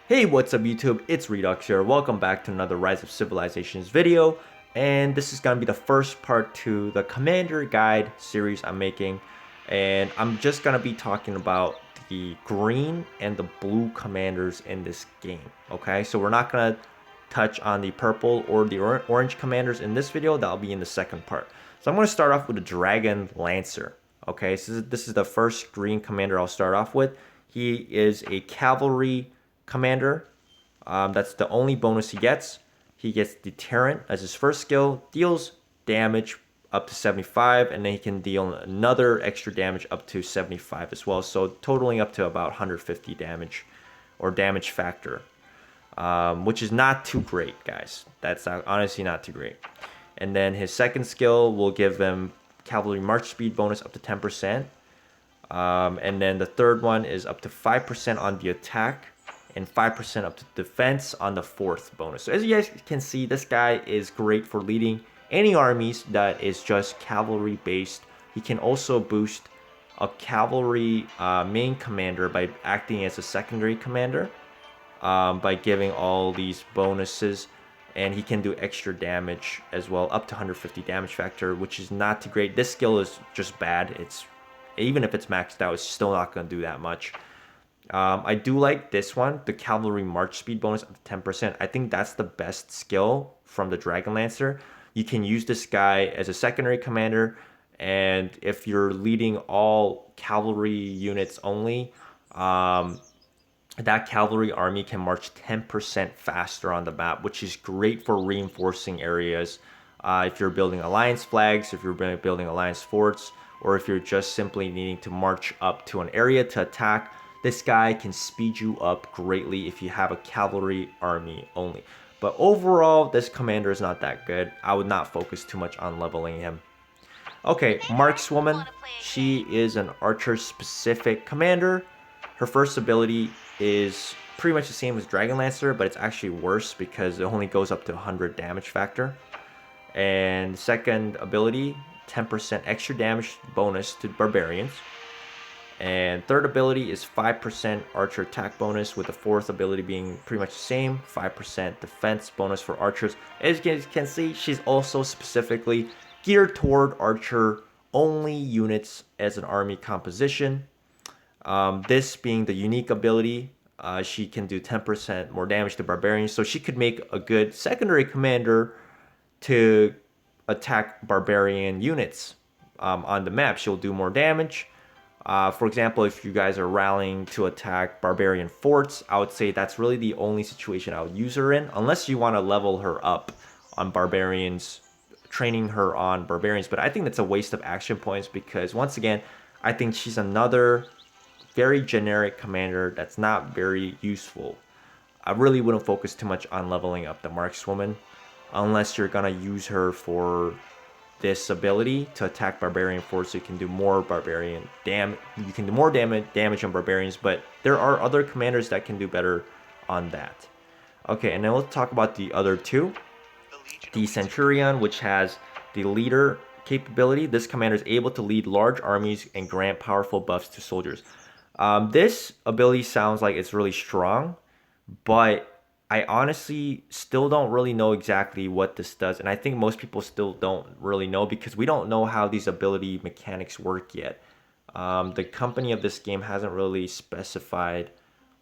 Hey, what's up YouTube? It's Redux here. Welcome back to another Rise of Civilizations video. And this is going to be the first part to the Commander Guide series I'm making. And I'm just going to be talking about the green and the blue commanders in this game. Okay, so we're not going to touch on the purple or the orange commanders in this video. That'll be in the second part. So I'm going to start off with the Dragon Lancer. Okay, so this is the first green commander I'll start off with. He is a cavalry commander. That's the only bonus he gets. He gets Deterrent as his first skill, deals damage up to 75, and then he can deal another extra damage up to 75 as well. So totaling up to about 150 damage or damage factor, which is not too great, guys. That's honestly not too great. And then his second skill will give him cavalry march speed bonus up to 10%. And then the third one is up to 5% on the attack and 5% up to defense on the fourth bonus. So as you guys can see, this guy is great for leading any armies that is just cavalry based. He can also boost a cavalry main commander by acting as a secondary commander, by giving all these bonuses, and he can do extra damage as well, up to 150 damage factor, which is not too great. This skill is just bad. It's even if it's maxed out, it's still not going to do that much. I do like this one, the cavalry march speed bonus up to 10%. I think that's the best skill from the Dragon Lancer. You can use this guy as a secondary commander, and if you're leading all cavalry units only, that cavalry army can march 10% faster on the map, which is great for reinforcing areas. If you're building alliance flags, if you're building alliance forts, or if you're just simply needing to march up to an area to attack, this guy can speed you up greatly if you have a cavalry army only. But overall, this commander is not that good. I would not focus too much on leveling him. Okay, Markswoman. She is an archer-specific commander. Her first ability is pretty much the same as Dragon Lancer, but it's actually worse because it only goes up to 100 damage factor. And second ability, 10% extra damage bonus to barbarians. And third ability is 5% archer attack bonus, with the fourth ability being pretty much the same, 5% defense bonus for archers. As you can see, she's also specifically geared toward archer only units as an army composition. This being the unique ability, she can do 10% more damage to barbarians, so she could make a good secondary commander to attack barbarian units on the map. She'll do more damage. For example, if you guys are rallying to attack barbarian forts, I would say that's really the only situation I would use her in, unless you want to level her up on barbarians, training her on barbarians. But I think that's a waste of action points because, once again, I think she's another very generic commander that's not very useful. I really wouldn't focus too much on leveling up the Markswoman unless you're gonna use her for this ability to attack barbarian force, so you can do more barbarian damage. You can do more damage on barbarians, but there are other commanders that can do better on that. Okay, and then let's talk about the other two. The Centurion, which has the leader capability. This commander is able to lead large armies and grant powerful buffs to soldiers. This ability sounds like it's really strong, but I honestly still don't really know exactly what this does, and I think most people still don't really know because we don't know how these ability mechanics work yet. The company of this game hasn't really specified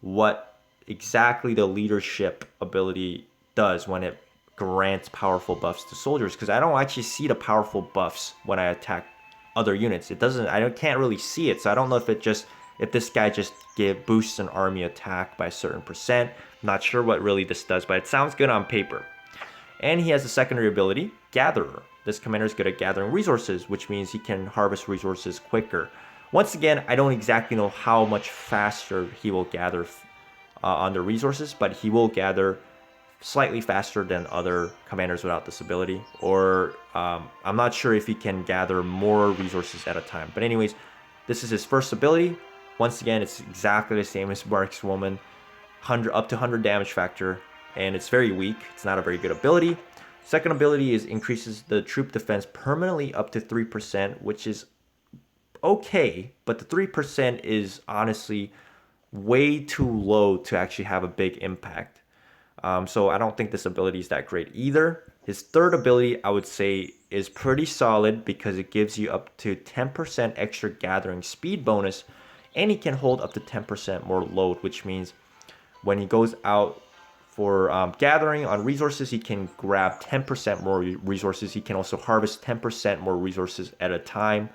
what exactly the leadership ability does when it grants powerful buffs to soldiers, because I don't actually see the powerful buffs when I attack other units. It doesn't. Can't really see it, so I don't know if this guy just boosts an army attack by a certain percent. I'm not sure what really this does, but it sounds good on paper. And he has a secondary ability, Gatherer. This commander is good at gathering resources, which means he can harvest resources quicker. Once again, I don't exactly know how much faster he will gather on the resources, but he will gather slightly faster than other commanders without this ability. Or I'm not sure if he can gather more resources at a time. But anyways, this is his first ability. Once again, it's exactly the same as Markswoman, up to 100 damage factor, and it's very weak. It's not a very good ability. Second ability is increases the troop defense permanently up to 3%, which is okay, but the 3% is honestly way too low to actually have a big impact. So I don't think this ability is that great either. His third ability, I would say, is pretty solid because it gives you up to 10% extra gathering speed bonus, and he can hold up to 10% more load, which means when he goes out for gathering on resources, he can grab 10% more resources. He can also harvest 10% more resources at a time.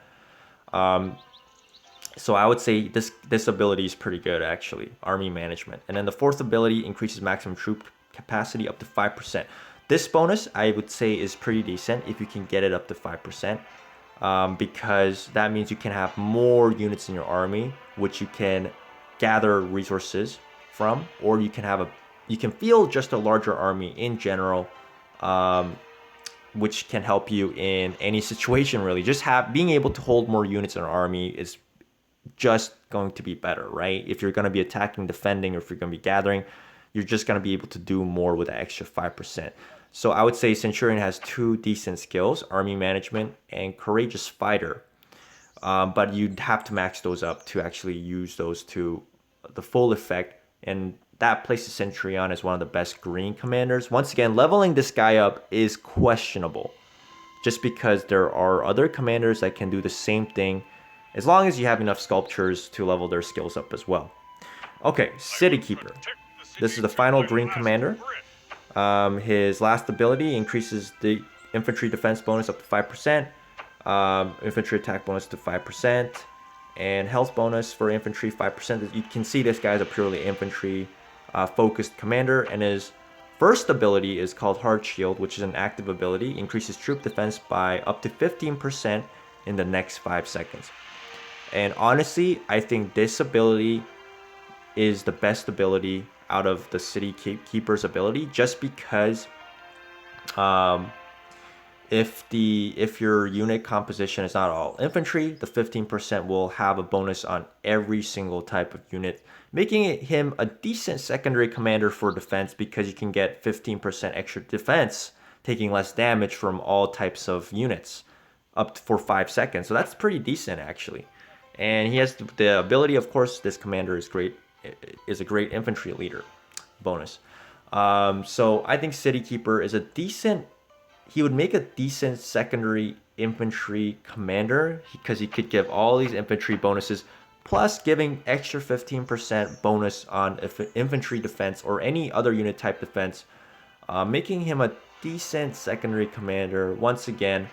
So I would say this ability is pretty good, actually, army management. And then the fourth ability increases maximum troop capacity up to 5%. This bonus, I would say, is pretty decent if you can get it up to 5%, because that means you can have more units in your army, which you can gather resources from, or you can field just a larger army in general, which can help you in any situation, really. Just being able to hold more units in an army is just going to be better, right? If you're going to be attacking, defending, or if you're going to be gathering, you're just going to be able to do more with the extra 5%. So I would say Centurion has two decent skills, army management and courageous fighter. But you'd have to max those up to actually use those to the full effect. And that places Centurion as one of the best green commanders. Once again, leveling this guy up is questionable, just because there are other commanders that can do the same thing, as long as you have enough sculptures to level their skills up as well. Okay, City Keeper. This is the final green commander. His last ability increases the infantry defense bonus up to 5%, infantry attack bonus to 5%, and health bonus for infantry 5%. You can see this guy is a purely infantry focused commander, and his first ability is called Hard Shield, which is an active ability, increases troop defense by up to 15% in the next 5 seconds. And honestly, I think this ability is the best ability out of the City Keeper's ability, just because if your unit composition is not all infantry, the 15% will have a bonus on every single type of unit, making him a decent secondary commander for defense, because you can get 15% extra defense, taking less damage from all types of units up for 5 seconds. So that's pretty decent, actually. And he has the ability, of course, this commander is a great infantry leader bonus. So I think City Keeper is he would make a decent secondary infantry commander, because he could give all these infantry bonuses, plus giving extra 15% bonus on infantry defense or any other unit type defense, making him a decent secondary commander. Once again,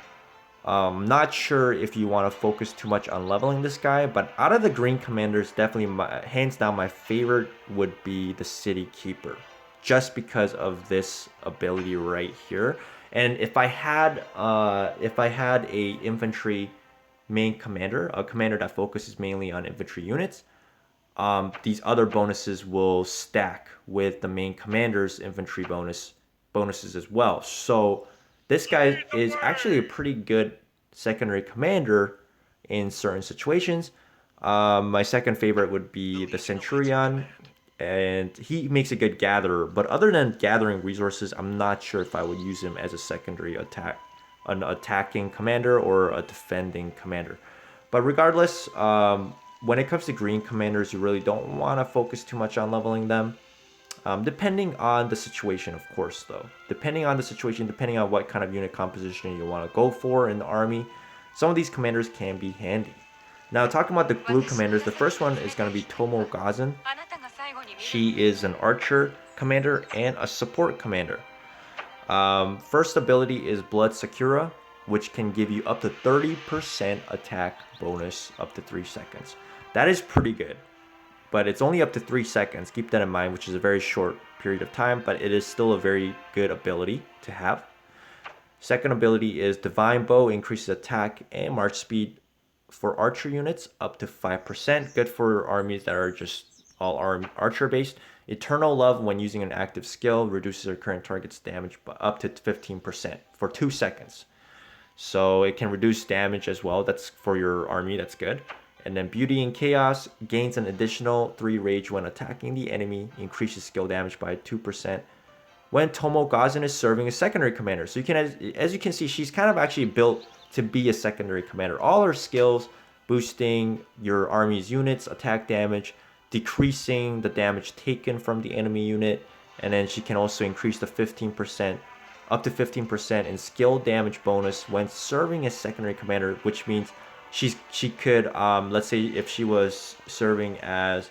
not sure if you want to focus too much on leveling this guy, but out of the green commanders, definitely hands down my favorite would be the City Keeper, just because of this ability right here. And if I had a infantry main commander, a commander that focuses mainly on infantry units, these other bonuses will stack with the main commander's infantry bonuses as well. So this guy is actually a pretty good secondary commander in certain situations. My second favorite would be the Centurion, and he makes a good gatherer. But other than gathering resources, I'm not sure if I would use him as a secondary an attacking commander or a defending commander. But regardless, when it comes to green commanders, you really don't want to focus too much on leveling them. Depending on the situation, of course, though. Depending on the situation, depending on what kind of unit composition you want to go for in the army, some of these commanders can be handy. Now, talking about the blue commanders, the first one is going to be Tomoe Gozen. She is an archer commander and a support commander. First ability is Blood Sakura, which can give you up to 30% attack bonus up to 3 seconds. That is pretty good, but it's only up to 3 seconds. Keep that in mind, which is a very short period of time, but it is still a very good ability to have. Second ability is Divine Bow, increases attack and march speed for archer units up to 5%. Good for armies that are just all archer based. Eternal Love, when using an active skill, reduces your current target's damage by up to 15% for 2 seconds. So it can reduce damage as well. That's for your army, that's good. And then Beauty and Chaos gains an additional 3 rage when attacking the enemy, increases skill damage by 2% when Tomoe Gozen is serving as secondary commander. So you can, as you can see, she's kind of actually built to be a secondary commander. All her skills, boosting your army's units, attack damage, decreasing the damage taken from the enemy unit. And then she can also increase the 15%, up to 15% in skill damage bonus when serving as secondary commander, which means she could, let's say if she was serving as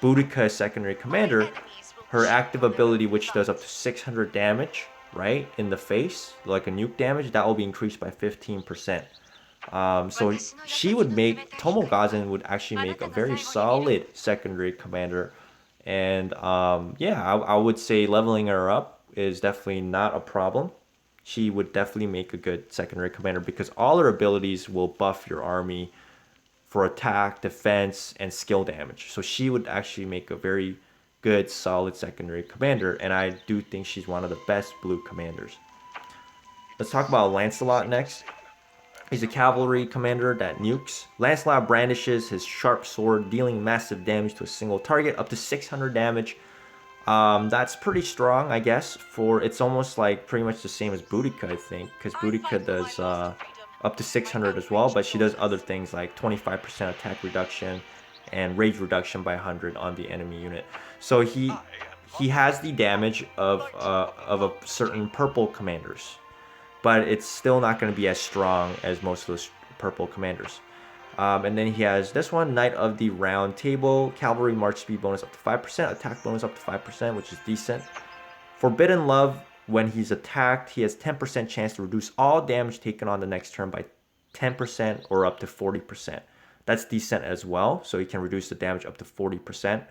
Boudica secondary commander, her active ability, which does up to 600 damage, right, in the face, like a nuke damage, that will be increased by 15%. So she would make, Tomoe Gozen would actually make a very solid secondary commander. And yeah, I would say leveling her up is definitely not a problem. She would definitely make a good secondary commander because all her abilities will buff your army for attack, defense, and skill damage. So she would actually make a very good, solid secondary commander, and I do think she's one of the best blue commanders. Let's talk about Lancelot next. He's a cavalry commander that nukes. Lancelot brandishes his sharp sword, dealing massive damage to a single target, up to 600 damage. That's pretty strong, I guess. It's almost like pretty much the same as Boudica, I think, because Boudica does up to 600 as well, but she does other things like 25% attack reduction and rage reduction by 100 on the enemy unit. So he has the damage of a certain purple commanders, but it's still not going to be as strong as most of those purple commanders. And then he has this one, Knight of the Round Table, Cavalry March Speed bonus up to 5%, attack bonus up to 5%, which is decent. Forbidden Love, when he's attacked, he has 10% chance to reduce all damage taken on the next turn by 10% or up to 40%. That's decent as well, so he can reduce the damage up to 40%.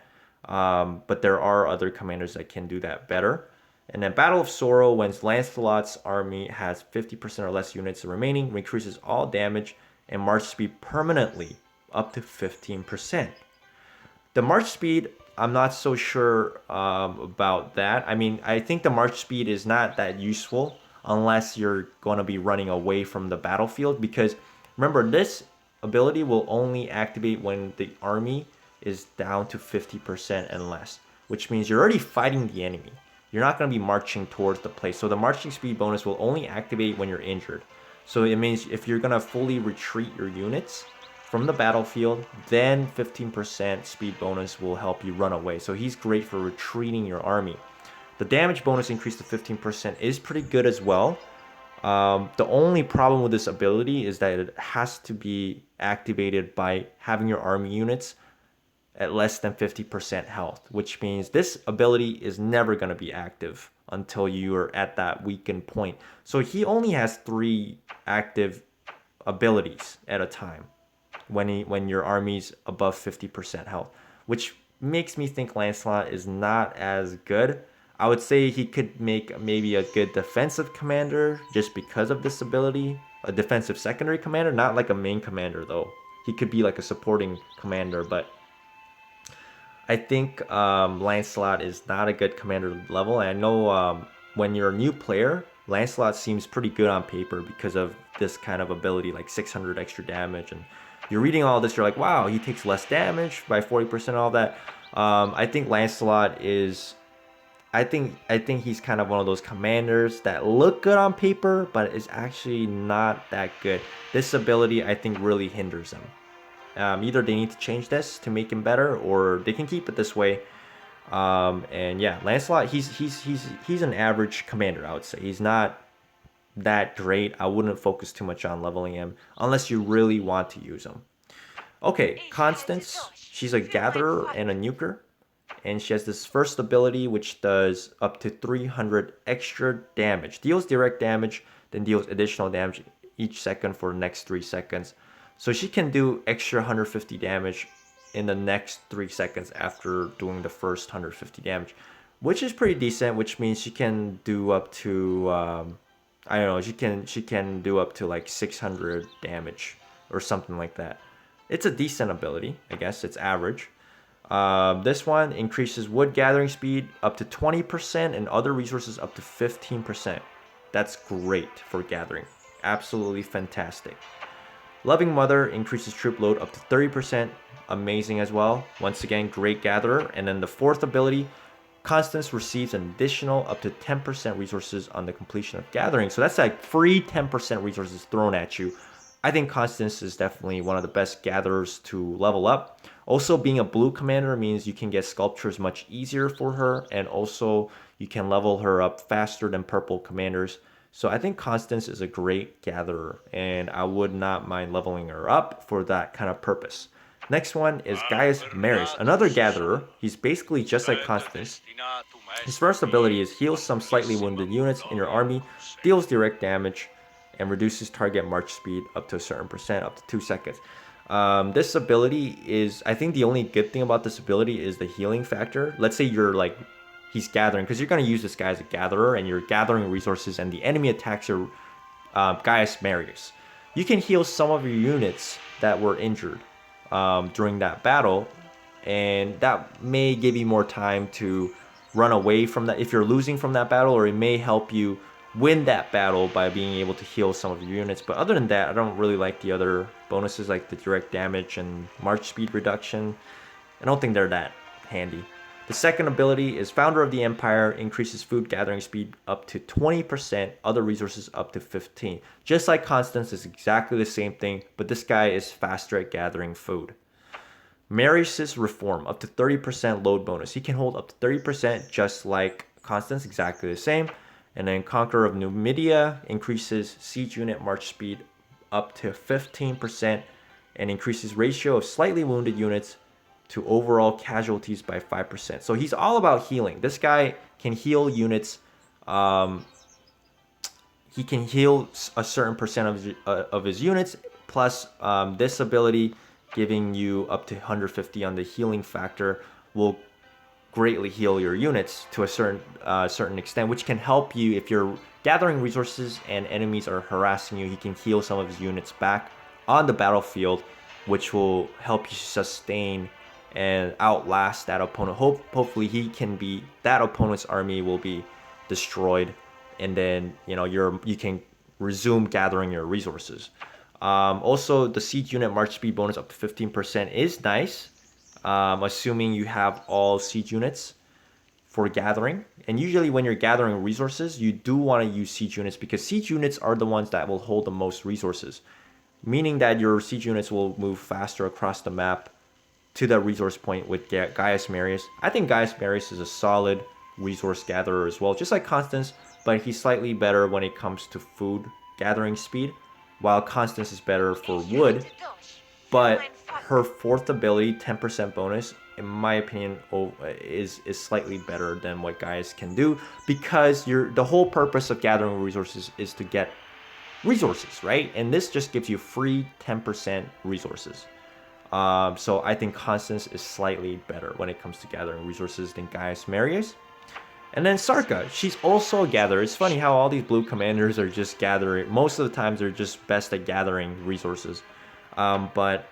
But there are other commanders that can do that better. And then Battle of Sorrow, when Lancelot's army has 50% or less units remaining, increases all damage and march speed permanently up to 15%. The march speed, I'm not so sure about that. I mean, I think the march speed is not that useful unless you're going to be running away from the battlefield, because remember, this ability will only activate when the army is down to 50% and less, which means you're already fighting the enemy. You're not going to be marching towards the place. So the marching speed bonus will only activate when you're injured. So it means if you're going to fully retreat your units from the battlefield, then 15% speed bonus will help you run away. So he's great for retreating your army. The damage bonus increase to 15% is pretty good as well. The only problem with this ability is that it has to be activated by having your army units at less than 50% health, which means this ability is never going to be active until you are at that weakened point. So he only has 3 active abilities at a time when your army's above 50% health, which makes me think Lancelot is not as good. I would say he could make maybe a good defensive commander just because of this ability, a defensive secondary commander, not like a main commander though. He could be like a supporting commander, but I think Lancelot is not a good commander level. And I know when you're a new player, Lancelot seems pretty good on paper because of this kind of ability, like 600 extra damage. And you're reading all this, you're like, wow, he takes less damage by 40%, all that. I think Lancelot is, I think he's kind of one of those commanders that look good on paper, but is actually not that good. This ability, I think, really hinders him. Either they need to change this to make him better, or they can keep it this way. And yeah, Lancelot, he's an average commander, I would say. He's not that great. I wouldn't focus too much on leveling him unless you really want to use him. Okay, Constance, she's a gatherer and a nuker, and she has this first ability which does up to 300 extra damage. Deals direct damage, then deals additional damage each second for the next 3 seconds. So she can do extra 150 damage in the next 3 seconds after doing the first 150 damage, which is pretty decent, which means she can do up to, I don't know, she can do up to like 600 damage or something like that. It's a decent ability, I guess. It's average. This one increases wood gathering speed up to 20% and other resources up to 15%. That's great for gathering. Absolutely fantastic. Loving Mother increases troop load up to 30%. Amazing as well. Once again, great gatherer. And then the fourth ability, Constance receives an additional up to 10% resources on the completion of gathering. So that's like free 10% resources thrown at you. I think Constance is definitely one of the best gatherers to level up. Also, being a blue commander means you can get sculptures much easier for her, and also you can level her up faster than purple commanders. So I think Constance is a great gatherer, and I would not mind leveling her up for that kind of purpose. Next one is Gaius Marius, another gatherer. He's basically just like Constance. His first ability is heals some slightly wounded units in your army, deals direct damage, and reduces target march speed up to a certain percent, up to 2 seconds. This ability is, I think the only good thing about this ability is the healing factor. Let's say you're like, he's gathering, because you're going to use this guy as a gatherer, and you're gathering resources, and the enemy attacks your Gaius Marius. You can heal some of your units that were injured during that battle, and that may give you more time to run away from that if you're losing from that battle, or it may help you win that battle by being able to heal some of your units. But other than that, I don't really like the other bonuses like the direct damage and march speed reduction. I don't think they're that handy. The second ability is Founder of the Empire, increases food gathering speed up to 20%, other resources up to 15. Just like Constance, is exactly the same thing, but this guy is faster at gathering food. Marius' Reform, up to 30% load bonus. He can hold up to 30%, just like Constance, exactly the same. And then Conqueror of Numidia increases siege unit march speed up to 15% and increases ratio of slightly wounded units to overall casualties by 5%. So he's all about healing. This guy can heal units. He can heal a certain percent of his units, plus this ability giving you up to 150 on the healing factor will greatly heal your units to a certain extent, which can help you if you're gathering resources and enemies are harassing you. He can heal some of his units back on the battlefield, which will help you sustain and outlast that opponent. Hopefully he can be, that opponent's army will be destroyed, and then you can resume gathering your resources. Also, the siege unit march speed bonus up to 15% is nice, assuming you have all siege units for gathering. And usually when you're gathering resources, you do want to use siege units, because siege units are the ones that will hold the most resources, meaning that your siege units will move faster across the map to the resource point with Gaius Marius. I think Gaius Marius is a solid resource gatherer as well, just like Constance, but he's slightly better when it comes to food gathering speed, while Constance is better for wood. But her fourth ability, 10% bonus, in my opinion, is slightly better than what Gaius can do, because the whole purpose of gathering resources is to get resources, right? And this just gives you free 10% resources. So I think Constance is slightly better when it comes to gathering resources than Gaius Marius. And then Sarka, she's also a gatherer. It's funny how all these blue commanders are just gathering. Most of the times they're just best at gathering resources. But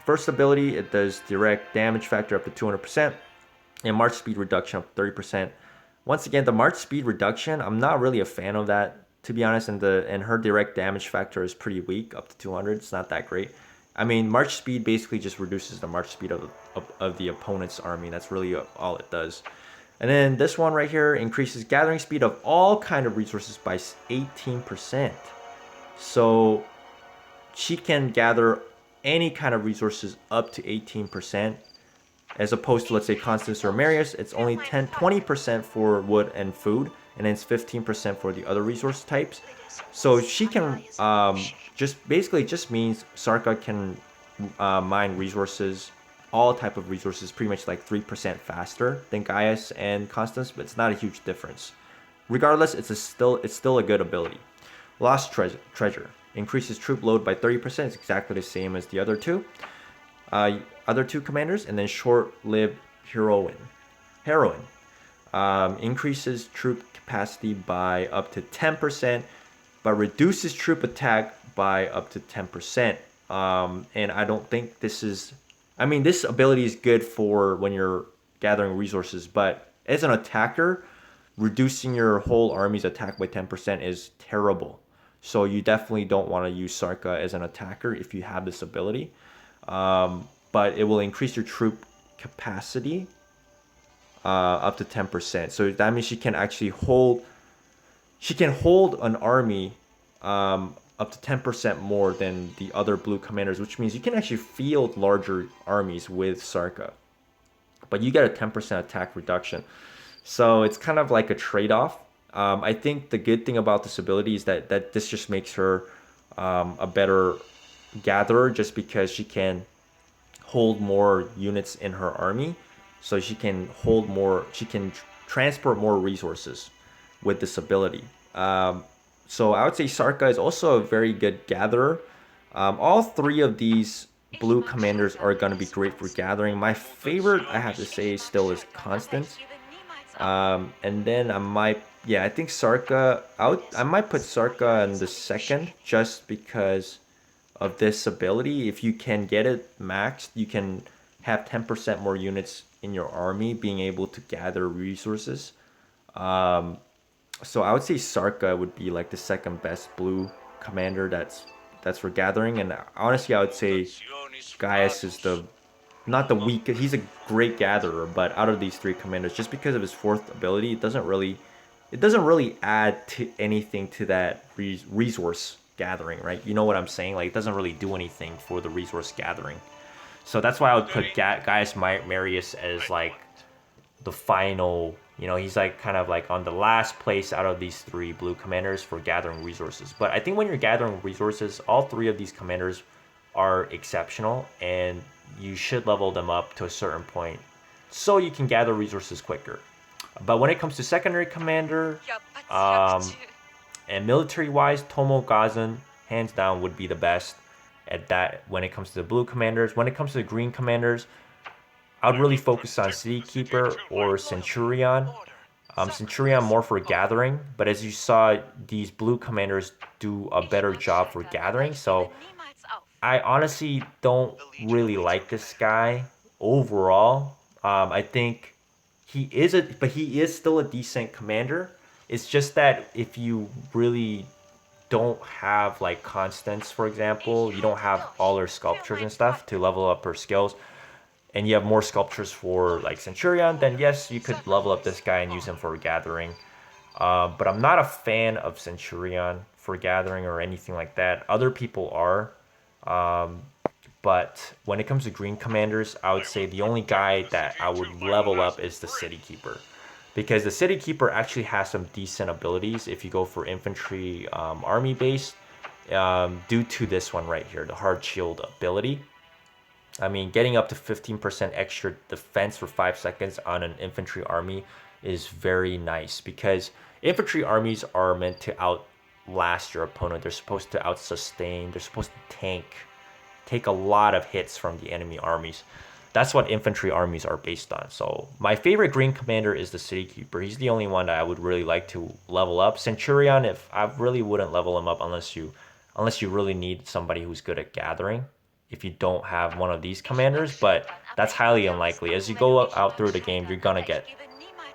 first ability, it does direct damage factor up to 200% and march speed reduction up to 30%. Once again, the march speed reduction, I'm not really a fan of that, to be honest. And her direct damage factor is pretty weak, up to 200. It's not that great. I mean, march speed basically just reduces the march speed of the opponent's army. That's really all it does. And then this one right here increases gathering speed of all kind of resources by 18%. So she can gather any kind of resources up to 18%, as opposed to, let's say, Constance or Marius. It's only 20% for wood and food, and then it's 15% for the other resource types. So she can just means Sarka can mine resources, all type of resources, pretty much like 3% faster than Gaius and Constance, but it's not a huge difference. Regardless, it's still a good ability. Lost Treasure increases troop load by 30%. It's exactly the same as the other two commanders. And then Short-Lived Heroine increases troop capacity by up to 10%, but reduces troop attack by up to 10%. And I don't think this ability is good for when you're gathering resources, but as an attacker, reducing your whole army's attack by 10% is terrible. So you definitely don't want to use Sarka as an attacker if you have this ability. But it will increase your troop capacity up to 10%. So that means she can actually hold an army up to 10% more than the other blue commanders, which means you can actually field larger armies with Sarka. But you get a 10% attack reduction. So it's kind of like a trade-off. I think the good thing about this ability is that this just makes her a better gatherer, just because she can hold more units in her army. So she can hold more, she can transport more resources with this ability. So I would say Sarka is also a very good gatherer. All three of these blue commanders are going to be great for gathering. My favorite, I have to say, still is Constance. And then I think Sarka, I might put Sarka in the second, just because of this ability. If you can get it maxed, you can have 10% more units in your army being able to gather resources. So I would say Sarka would be like the second best blue commander that's for gathering. And honestly, I would say Gaius is not the weakest. He's a great gatherer, but out of these three commanders, just because of his fourth ability, it doesn't really add to anything to that resource gathering, right? You know what I'm saying? Like, it doesn't really do anything for the resource gathering. So that's why I would put Gaius Marius as like the final, he's like kind of like on the last place out of these three blue commanders for gathering resources. But I think when you're gathering resources, all three of these commanders are exceptional, and you should level them up to a certain point so you can gather resources quicker. But when it comes to secondary commander, and military-wise, Tomoe, Gozen, hands down, would be the best at that when it comes to the blue commanders. When it comes to the green commanders, I would really focus on City Keeper or Centurion. Centurion more for gathering, but as you saw, these blue commanders do a better job for gathering. So I honestly don't really like this guy overall. I think he is still a decent commander. It's just that if you really don't have like Constance, for example, you don't have all her sculptures and stuff to level up her skills, and you have more sculptures for like Centurion, then yes, you could level up this guy and use him for gathering. But I'm not a fan of Centurion for gathering or anything like that. Other people are. But when it comes to green commanders, I would say the only guy that I would level up is the City Keeper. Because the City Keeper actually has some decent abilities if you go for infantry army base, due to this one right here, the Hard Shield ability. I mean, getting up to 15% extra defense for 5 seconds on an infantry army is very nice, because infantry armies are meant to outlast your opponent. They're supposed to out-sustain. They're supposed to take a lot of hits from the enemy armies. That's what infantry armies are based on. So my favorite green commander is the City Keeper. He's the only one that I would really like to level up. Centurion, if I really wouldn't level him up unless you really need somebody who's good at gathering, if you don't have one of these commanders, but that's highly unlikely. As you go out through the game, you're gonna get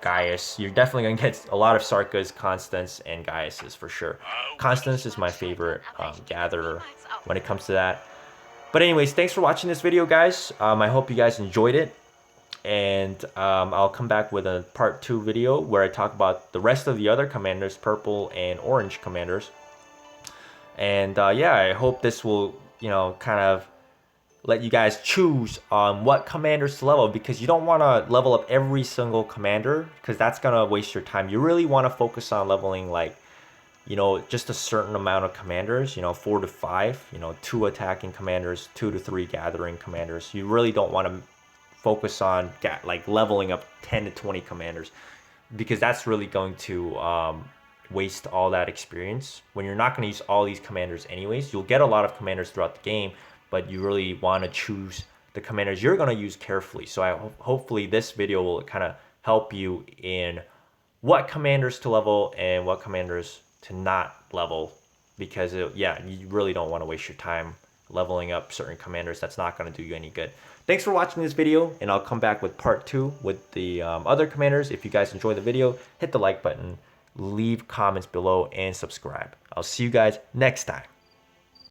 Gaius. You're definitely gonna get a lot of Sarkas, Constance, and Gaiuses for sure. Constance is my favorite gatherer when it comes to that. But anyways, thanks for watching this video, guys. I hope you guys enjoyed it. And I'll come back with a part 2 video where I talk about the rest of the other commanders, purple and orange commanders. And yeah, I hope this will, kind of let you guys choose on what commanders to level, because you don't want to level up every single commander, because that's going to waste your time. You really want to focus on leveling like, just a certain amount of commanders, 4 to 5, 2 attacking commanders, 2 to 3 gathering commanders. You really don't want to focus on like leveling up 10 to 20 commanders, because that's really going to waste all that experience when you're not going to use all these commanders anyways. You'll get a lot of commanders throughout the game, but you really want to choose the commanders you're going to use carefully. So hopefully this video will kind of help you in what commanders to level and what commanders to not level, because you really don't want to waste your time leveling up certain commanders. That's not going to do you any good. Thanks for watching this video, and I'll come back with part 2 with the other commanders. If you guys enjoy the video, hit the like button, leave comments below, and subscribe. I'll see you guys next time.